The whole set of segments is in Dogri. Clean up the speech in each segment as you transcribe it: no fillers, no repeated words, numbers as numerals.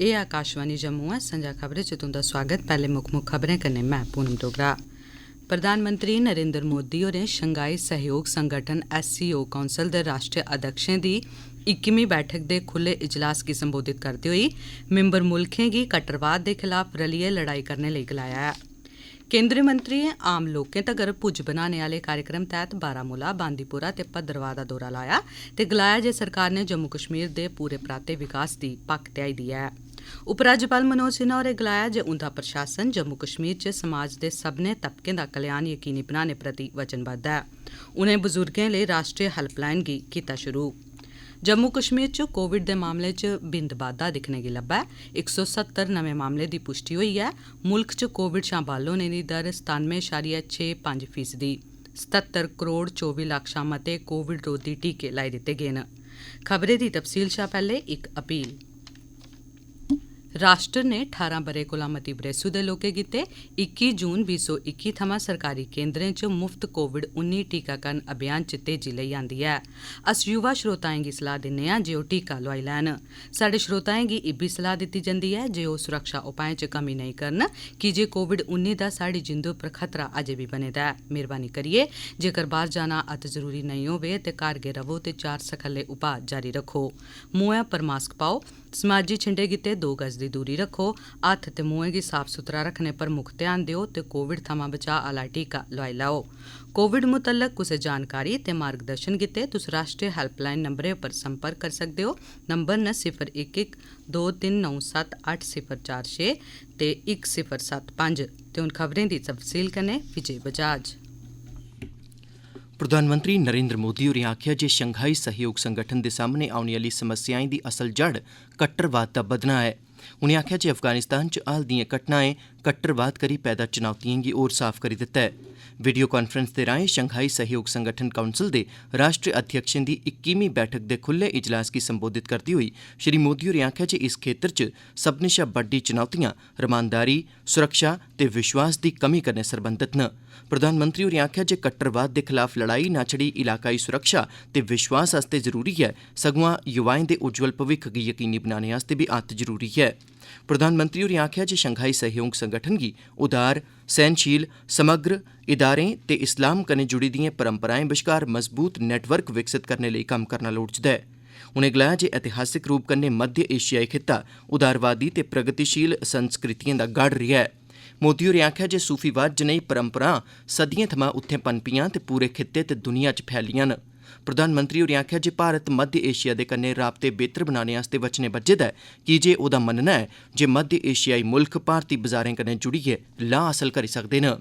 एह् आकाशवाणी जम्मू है। संजा खबरें च तुंदा स्वागत। पैह्ले मुक्ख खबरें कन्नै मैं पूनम डोगरा। प्रधानमंत्री नरेंद्र मोदी होरें शंघाई सहयोग संगठन SCO काउंसल दे राष्ट्रीय अध्यक्षें दी 21वीं बैठक दे खुल्ले इजलास गी संबोधित करदे होई मिंबर मुल्खें गी कट्टरवाद दे खिलाफ रलियै लड़ाई करने लेई गलाया ऐ। केंद्रीय मंत्रियें आम लोकें तगर पुज्ज बनाने आह्ले कार्यक्रम तैह्त बारामूला, बांदीपुरा ते भद्रवाह दा दौरा लाया ते गलाया जे सरकार ने जम्मू कश्मीर दे पूरे पराते विकास दी पक्क ध्याई दी ऐ। उपराज्यपाल मनोज सिन्हा होरें गलाया जे उंदा प्रशासन जम्मू कश्मीर च समाज दे सब्भनें तबकें दा कल्याण यकीनी बनाने प्रति वचनबद्ध ऐ। उनें बुजुर्गें लेई राष्ट्रीय हैल्पलाइन गी कीता शुरू। जम्मू कश्मीर च कोविड दे मामले च बिंद बाद्धा दिक्खने गी लब्भा ऐ। 170 नमें मामले दी पुष्टि होई ऐ। मुल्ख च कोविड शा बल होने दी दर 97.65%। 77 करोड़ 24 लक्ख शा मते कोविड रोधी टीके लाई दित्ते गे न। खबरें दी तफसील शा पैह्ले इक अपील। राष्ट्र ने 18 ब'रे कोला मती बरेसू दे लोकें गित्ते 21 जून 2021 थमां सरकारी केंद्रें च मुफ्त कोविड-19 टीकाकरण अभियान च तेजी लेई आंदी ऐ। अस युवा श्रोताएं गी सलाह दिन्ने आं जे ओह् टीका लोआई लैन। साढ़े श्रोताएं गी इब्बी सलाह दित्ती जंदी ऐ जे ओह् सुरक्षा उपाएं च कमी नेईं करन की जे कोविड-19 दा साढ़ी जिंदू पर खतरा अजें बी बने दा ऐ। मेहरबानी करियै जेकर बाह्र जाना अत जरूरी नेईं होवे ते घर गै रवो ते 4 सखल्ले उपाऽ जारी रक्खो। मुंहै पर मास्क पाओ, समाजी छिंडे गित्ते 2 गज दी दूरी रक्खो, हत्थ ते मुंहै गी साफ सुथरा रक्खने पर मुक्ख ध्यान देओ ते कोविड थमां बचाऽ आह्ला टीका लोआई लैओ। कोविड मुतल्लक कुसै जानकारी ते मार्गदर्शन गित्ते तुस राष्ट्रीय हैल्पलाइन नंबरें पर संपर्क करी सकदे हो। नंबर न 011 2397 8046 ते 1075। ते हुन खबरें दी तफसील कन्नै विजय बजाज। प्रधानमंत्री नरेंद्र मोदी होरें आखेआ जे शंघाई सहयोग संगठन दे सामने औने आह्ली समस्याएं दी असल जड़ कट्टरवाद दा बधना ऐ। उनें आखेआ जे अफगानिस्तान च हाल दिएं घटनाएं कट्टरवाद करी पैदा चुनौतिएं गी होर साफ करी दित्ता ऐ। वीडियो कांफ्रेंस दे राएं शंघाई सहयोग संगठन काउंसल दे राष्ट्रीय अध्यक्षें दी 21वीं बैठक दे खुल्ले इजलास गी संबोधित करदे होई श्री मोदी होरें आखेआ जे इस खेत्तर च सब्भनें शा बड्डी चुनौतियां रमानदारी, सुरक्षा ते विश्वास दी कमी कन्नै सरबंधत न। प्रधानमंत्री होरें आखेआ जे कट्टरवाद दे खलाफ लड़ाई ना छड़ी इलाकाई सुरक्षा ते विश्वास आस्तै जरूरी ऐ, सगुआं युवाएं दे उज्जवल भविक्ख गी यकीनी बनाने आस्तै बी अत्त जरूरी ऐ। प्रधानमंत्री होरें आखेआ जे शंघाई सहयोग संगठन गी उदार, सैह्नशील, समग्र इदारें ते इस्लाम कन्नै जुड़ी दिएं परंपराएं बश्कार मजबूत नेटवर्क विकसित करने लेई कम्म करना लोड़चदा ऐ। उनें गलाया जे ऐतिहासिक रूप कन्नै मध्य एशियाई खित्ता उदारवादी ते प्रगतिशील संस्कृतिएं दा गढ़ रेहा ऐ। मोदी होरें आखेआ जे सूफीवाद जनेही परंपरां सदियें थमां उत्थें पनपियां ते पूरे खित्ते ते दुनिया च फैलियां न। प्रधानमंत्री होरें आखेआ जे भारत मध्य एशिया दे कन्नै राबते बेहतर बनाने आस्तै वचने बज्झे दा ऐ, कीजे ओह्दा मन्नना ऐ जे मध्य एशियाई मुल्ख भारती बजारें कन्नै जुड़ियै लाह् हासल करी सकदे न।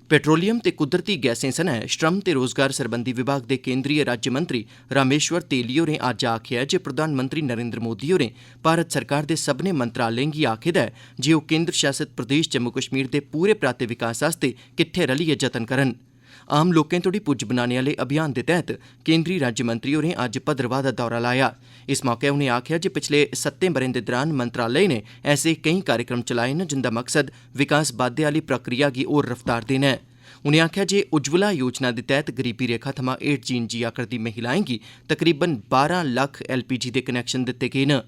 पेट्रोलियम ते कुदरती गैसें सनै श्रम ते रोजगार सरबंधी विभाग दे केंद्रीय राज्यमंत्री रामेश्वर तेली होरें अज्ज आखेआ जे प्रधानमंत्री नरेंद्र मोदी होरें भारत सरकार दे सब्भनें मंत्रालयें गी आखे दा ऐ जे ओह् केंद्र शासित प्रदेश जम्मू कश्मीर दे पूरे पराते विकास आस्तै किट्ठे रलियै जतन करन। आम लोकें तोड़ी पुज्ज बनाने आह्ले अभियान दे तैह्त केंद्री राज्यमंत्री होरें अज्ज भद्रवाह दा दौरा लाया। इस मौके उनें आखेआ जे पिछले 7 ब'रें दे दौरान मंत्रालय ने ऐसे केईं कार्यक्रम चलाए न जिंदा मकसद विकास बाद्दे आह्ली प्रक्रिया गी होर रफ्तार देना ऐ। उनें आखेआ जे उज्जवला योजना दे तैह्त गरीबी रेखा थमां हेठ जीन जिया करदी महिलाएं गी तकरीबन 12 लक्ख LPG दे कनैक्शन दित्ते गे न।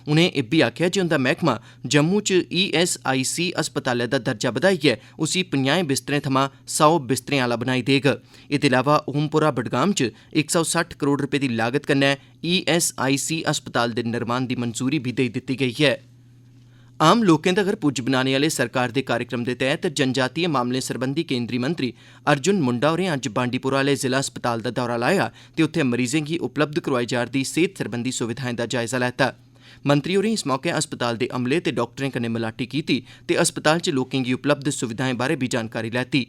उनें इब्बी आखेआ जे उंदा मैह्कमा जम्मू च ESIC अस्पतालै दा दर्जा बधाइयै उसी 50 बिस्तरें थमां 100 बिस्तरें आह्ला बनाई देग। एह्दे अलावा ओमपुरा बडगाम च 160 करोड़ रपे दी लागत कन्नै ESIC अस्पताल दे निर्माण दी मंजूरी बी देई दित्ती गेई ऐ। आम लोकें तगर पुज्ज बनाने आह्ले सरकार दे कार्यक्रम दे तैह्त जनजातीय मामलें सरबंधी केंद्री मंत्री अर्जुन मुंडा होरें अज्ज बांडीपुरा आह्ले जिला अस्पताल दा दौरा लाया ते उत्थें मरीजें गी उपलब्ध करोआई जा'रदी सेह्त सरबंधी सुविधाएं दा जायजा लैता। मंत्री होरें इस मौके अस्पताल दे अमले ते डाक्टरें कन्नै मलाटी कीती ते अस्पताल च लोकें गी उपलब्ध सुविधाएं बारै बी जानकारी लैती।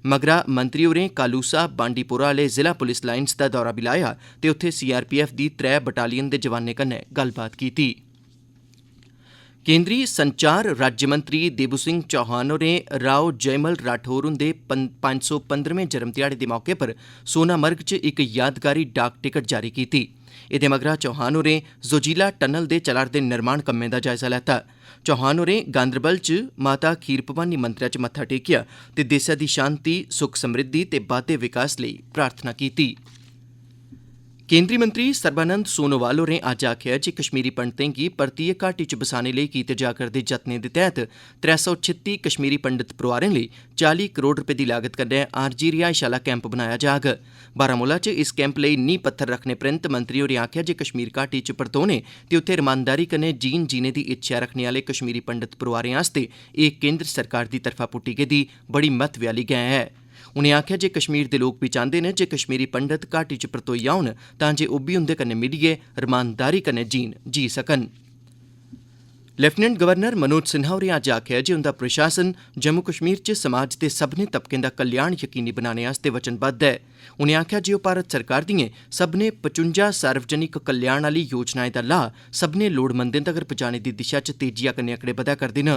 मगरा मंत्री होरें कालूसा बांडीपोरा आह्ले जिला पुलिस लाइन्स दा दौरा बी लाया ते उत्थें CRPF दी 3 बटालियन दे जवानें कन्नै गल्लबात कीती। केंद्री संचार राज्यमंत्री देबू सिंह चौहान होरें राव जयमल राठौर हुंदे 515वें जन्म ध्याड़े दे मौके पर सोनामर्ग च इक यादगारी डाक टिकट जारी कीती। एह्दे मगरा चौहान होरें जोजिला टनल दे चला'रदे निर्माण कम्में दा जायजा लैता। चौहान होरें गांदरबल च माता खीर भवानी मंदरै च मत्था टेकेआ ते देसै दी शांति, सुख समृद्धि ते बाद्दे विकास लेई प्रार्थना कीती। केंद्री मंत्री सर्बानंद सोनोवाल होरें अज्ज आखेआ जे कश्मीरी पंडितें गी परतियै घाटी च बसाने लेई कीते जा करदे जतनें दे तैह्त 336 कश्मीरी पंडित परोआरें लेई 40 करोड़ रपे दी लागत कन्नै आरजी रिहायश आह्ला कैंप बनाया जाग। बारामूला च इस कैंप लेई नींह पत्थर रक्खने परैंत मंत्री होरें आखेआ जे कश्मीर घाटी च परतोने ते उत्थे रमानदारी कन्नै जीने दी इच्छा रक्खने आह्ले कश्मीरी पंडित परोआरें आस्तै एह् केंद्र सरकार दी तरफा पुट्टी गेदी बड़ी महत्व आह्ली गैं ऐ। उनें आखेआ जे कश्मीर दे लोक बी चांह्दे न जे कश्मीरी पंडित घाटी च परतोई औन तां जे ओह् बी उंदे कन्नै मिलियै रमानदारी कन्नै जी सकन। लेफ्टिनेंट गवर्नर मनोज सिन्हा होरें अज्ज आखेआ जे उंदा प्रशासन जम्मू कश्मीर च समाज दे सब्भनें तबकें दा कल्याण यकीनी बनाने आस्तै वचनबद्ध ऐ। उनें आखेआ जे ओह् भारत सरकार दिएं सब्भनें 55 सार्वजनिक कल्याण आह्ली योजनाएं दा लाह् सब्भनें लोड़मंदें तगर पजाने दी दिशा च तेजिया कन्नै अगड़े बधा करदे न।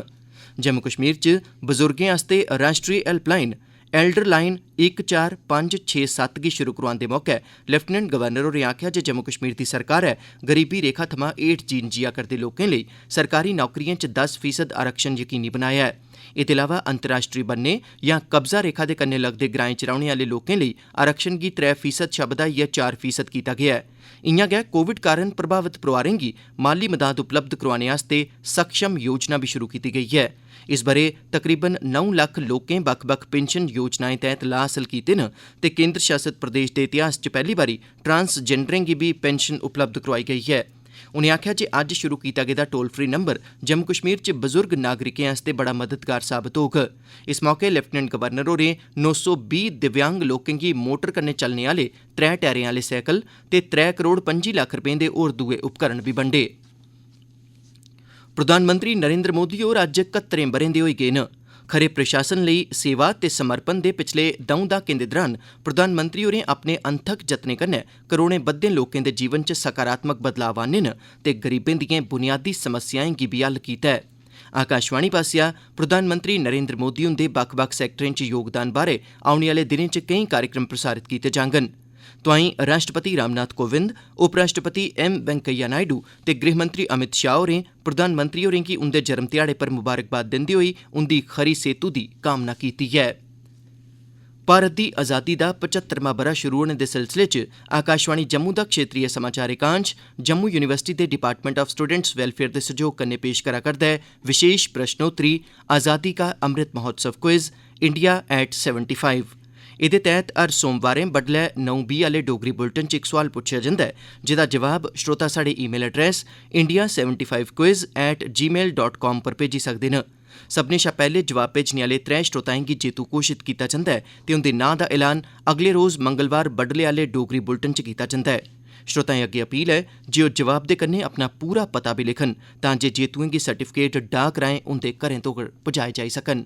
जम्मू कश्मीर च बजुर्गें आस्तै राष्ट्री हैल्पलाइन एल्डर लाइन 14567 गी शुरू करोआंदे मौके लेफ्टिनेंट गवर्नर होरें आखेआ जे जम्मू कश्मीर दी सरकारै गरीबी रेखा थमां हेठ जीन जिया करदे लोकें लेई सरकारी नौकरिएं च 10% आरक्षण यकीनी बनाया ऐ। एह्दे अलावा अंतर्राष्ट्री बन्ने जां कब्जा रेखा दे कन्नै लगदे ग्राएं च रौह्ने आह्ले लोकें लेई आरक्षण गी 3% शा बधाइयै 4% कीता गेआ ऐ। इआं गै कोविड कारण प्रभावित परोआरें गी माली मदाद उपलब्ध करोआने आस्तै सक्षम योजना बी शुरू कीती गेई ऐ। इस ब'रे तकरीबन 9 लक्ख लोकें बक्ख-बक्ख पेंशन योजनाएं तैह्त लाह् हासल कीते न ते केंद्र शासित प्रदेश दे इतिहास च पैह्ली बारी ट्रांसजेंडरें गी बी पेंशन उपलब्ध करोआई गेई ऐ। उनें आखेआ जे अज्ज शुरू कीता गेदा toll free number Jammu Kashmir च बजुर्ग नागरिकें आस्तै बड़ा मददगार साबत होग। इस मौके लेफ्टिनेंट गवर्नर होरें 920 दिव्यांग लोकें गी मोटर कन्नै चलने आह्ले 3 टैरें आह्ले सैकल ते 3 करोड़ 25 लक्ख रपें दे होर दुए उपकरण बी बंडे। प्रधानमंत्री नरेंद्र मोदी होर अज्ज 71 ब'रें दे होई गे न। खरे प्रशासन लेई सेवा ते समर्पण दे पिछले 2 दहाकें दे दौरान प्रधानमंत्री होरें अपने अनथक जतनें कन्नै करोड़ें बद्दे लोकें दे जीवन च सकारात्मक बदलाव आह्न्ने न ते गरीबें दिएं बुनियादी समस्याएं गी बी हल कीता ऐ। आकाशवाणी पासेआ प्रधानमंत्री नरेंद्र मोदी हुंदे बक्ख-बक्ख सैक्टरें च योगदान बारै औने आह्ले दिनें च केईं कार्यक्रम प्रसारित कीते जाङन। तोआईं राष्ट्रपति रामनाथ कोविंद, उपराष्ट्रपति एम वैंकैया नायडू ते गृहमंत्री अमित शाह होरें प्रधानमंत्री होरें गी उंदे जन्म ध्याड़े पर मुबारकबाद दिंदे होई उंदी खरी सेह्तु दी कामना कीती ऐ। भारत दी आज़ादी दा 75वां ब'रा शुरू होने दे सिलसिले च आकाशवाणी जम्मू दा क्षेत्रीय समाचार एकांश जम्मू यूनिवर्सिटी दे डिपार्टमेंट ऑफ स्टूडेंट्स वेलफेयर दे सैह्योग कन्नै पेश करा करदा ऐ विशेष प्रश्नोत्तरी आज़ादी का Amrit Mahotsav quiz India at 75। एह्दे तैह्त हर सोमवारें बडलै 9:20 आह्ले डोगरी बुलेटिन च इक सोआल पुच्छेआ जंदा ऐ जेह्दा जवाब श्रोता साढ़े ईमेल एड्रेस india75quiz@gmail.com पर भेजी सकदे न। सभनें शा पैह्ले जवाब भेजने आह्ले 3 श्रोताएं गी जेतू घोषित कीता जंदा ऐ ते उंदे नांऽ दा ऐलान अगले रोज़ मंगलवार बडले आह्ले डोगरी बुलेटिन च कीता जंदा ऐ। श्रोताएं अग्गे अपील ऐ जे ओह् जवाब दे कन्नै अपना पूरा पता बी लिखन तां जे जेतुएं गी सर्टिफिकेट डाक राएं उंदे घरें तोगर पजाए जाई सकन।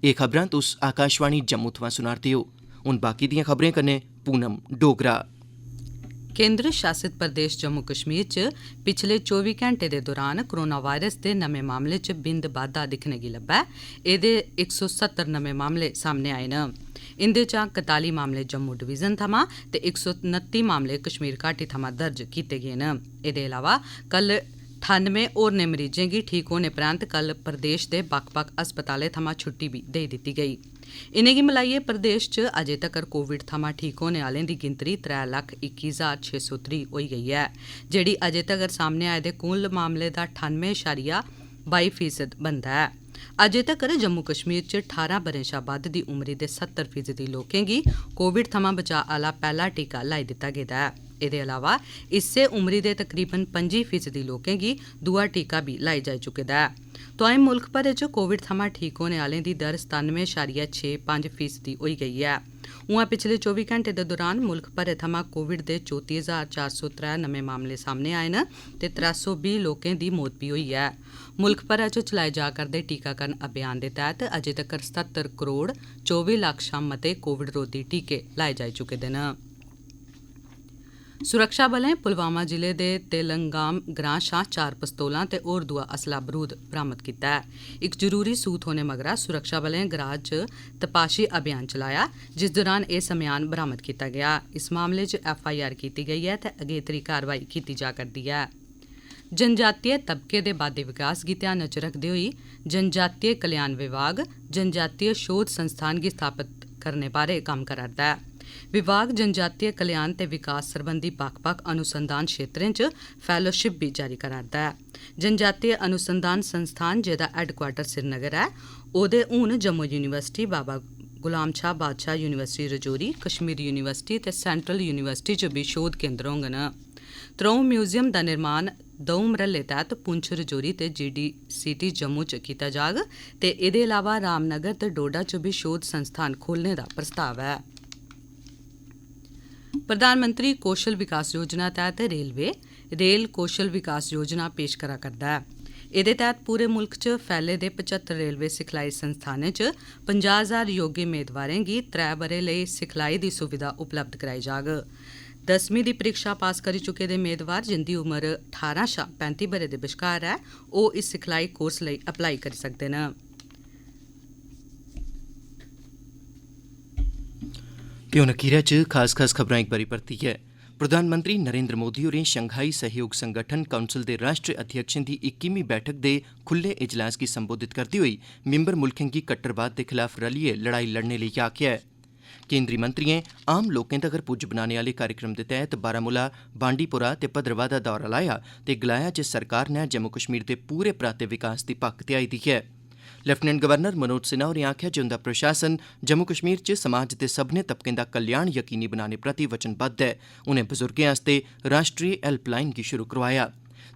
एह् खबरां तुस आकाशवाणी जम्मू थमां सुना'रदे ओ। हून बाकी दियां खबरें कन्नै पूनम डोगरा। केंद्र शासित प्रदेश जम्मू कश्मीर च पिछले 24 घैंटे दे दौरान कोरोना वायरस दे नमें मामले च बिंद बाद्धा दिक्खने गी लब्भा ऐ। एह्दे 170 नमें मामले सामने आए न। इंदे चा 41 मामले जम्मू डिवीजन थमां ते 129 मामले कश्मीर घाटी थमां दर्ज कीते गे न। एह्दे अलावा कल 98 होरनें मरीजें गी ठीक होने परैंत कल प्रदेश दे बक्ख-बक्ख अस्पतालें थमां छुट्टी बी देई दित्ती गेई। इनेंगी मलाइयै प्रदेश च अजें तक्कर कोविड थमां ठीक होने आह्लें दी गिनतरी 3,21,603 होई गेई ऐ, जेह्ड़ी अजें तक्कर सामने आए दे कुल मामले दा 98.22% बनदा ऐ। अजें तक्कर जम्मू कश्मीर च 18 ब'रें शा बद्ध दी उमरी दे 70% लोकें गी कोविड थमां बचाऽ आह्ला पैह्ला टीका लाई दित्ता गेदा ऐ। एह्दे अलावा इस्सै उमरी दे तकरीबन 25% लोकें गी दूआ टीका बी लाई जाई चुके दा ऐ। तोआईं मुल्ख भरै च कोविड थमां ठीक होने आह्लें दी दर 97.65% होई गेई ऐ। उआं पिछले 24 घैंटे दे दौरान मुल्ख भरै थमां कोविड दे 34,403 नमें मामले सामने आए न ते 320 लोकें दी मौत बी होई ऐ। मुल्ख भरै च चलाए जा करदे टीकाकरण अभियान दे तैह्त अजें तक्कर 77 करोड़ 24 लक्ख शा मते कोविड रोधी टीके लाए जाई चुके दे न। सुरक्षा बलें पुलवामा जिले दे तेलंगाम ग्रां शा 4 पिस्तौलां ते होर दूआ असला बरूद बरामद कीता ऐ। इक जरूरी सूह थ्होने मगरा सुरक्षा बलें ग्रां च तपाशी अभियान चलाया, जिस दौरान एह् समेयान बरामद कीता गेआ। इस मामले च FIR कीती गेई ऐ ते अगेत्री कार्रवाई कीती जा करदी ऐ। जनजातीय तबके दे बाद्धे विकास गी ध्याना च रखदे होई जनजातीय कल्याण विभाग जनजातीय शोध संस्थान गी स्थापत करने बारै कम्म करा'रदा ऐ। विभाग जनजातीय कल्याण ते विकास सरबंधी बक्ख-बक्ख अनुसंधान क्षेत्रें च फैलोशिप भी जारी करा'रदा ऐ। जनजातीय अनुसंधान संस्थान जेह्दा हैडक्वार्टर श्रीनगर ऐ, ओह्दे हून जम्मू यूनिवर्सिटी, बाबा गुलाम शाह बादशाह यूनिवर्सिटी रजौरी, कश्मीर यूनिवर्सिटी ते सेंट्रल यूनिवर्सिटी च भी शोध केंद्र होङन। त्र'ऊं म्यूजियम दा निर्माण द'ऊं मरह्ले तैह्त पुंछ रजौरी ते GDCT जम्मू च कीता जाग ते एह्दे अलावा रामनगर ते डोडा च भी शोध संस्थान खोलने दा प्रस्ताव ऐ। प्रधानमंत्री कौशल विकास योजना तैह्त रेलवे रेल कौशल विकास योजना पेश करा करदा ऐ। एह्दे तैह्त पूरे मुल्क च फैले दे 75 रेलवे सिखलाई संस्थानें च 50,000 योग्य मेदवारें गी 3 ब'रे लेई सिखलाई दी सुविधा उपलब्ध कराई जाग। 10वीं दी परीक्षा पास करी चुके दे मेदवार जिंदी उमर 18 शा 35 ब'रे दे बश्कार ऐ, ओह् इस सिखलाई कोर्स लेई अप्लाई करी सकदे न। ते हुन अखीरै च खास खबरां इक बारी परतियै। प्रधानमंत्री नरेंद्र मोदी होरें शंघाई सहयोग संगठन काउंसल दे राष्ट्रीय अध्यक्षें दी 21वीं बैठक दे खुल्ले इजलास गी संबोधित करदे होई मिंबर मुल्खें गी कट्टरवाद दे खिलाफ रलियै लड़ाई लड़ने लेई आखेआ ऐ। केंद्री मंत्रियें आम लोकें तगर पुज्ज बनाने आह्ले कार्यक्रम दे तैह्त बारामूला, बांडीपोरा ते भद्रवाह दा दौरा लाया ते गलाया जे सरकार नै जम्मू कश्मीर दे पूरे पराते विकास दी पक्क ध्याई दी ऐ। लेफ्टिनेंट गवर्नर मनोज सिन्हा होरें आखेआ जे उंदा प्रशासन जम्मू कश्मीर च समाज दे सब्भनें तबकें दा कल्याण यकीनी बनाने प्रति वचनबद्ध ऐ। उनें बजुर्गें आस्तै राष्ट्री हेल्पलाइन गी शुरू करोआया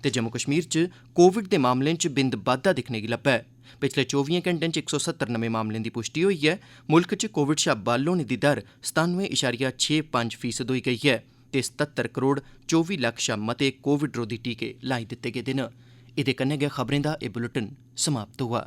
ते जम्मू कश्मीर च कोविड दे मामलें च बिंद बाद्दा दिक्खने गी लब्भा ऐ। पिछले 24 घैंटें च 170 नमें मामलें दी पुष्टि होई ऐ। मुल्क च कोविड शा बल होने दी दर 97.65% होई गेई ऐ ते 77 करोड़ 24 लक्ख शा मते कोविड रोधी टीके लाई दित्ते गेदे न। एह्दे कन्नै गै खबरें दा एह् बुलेटिन समाप्त होआ।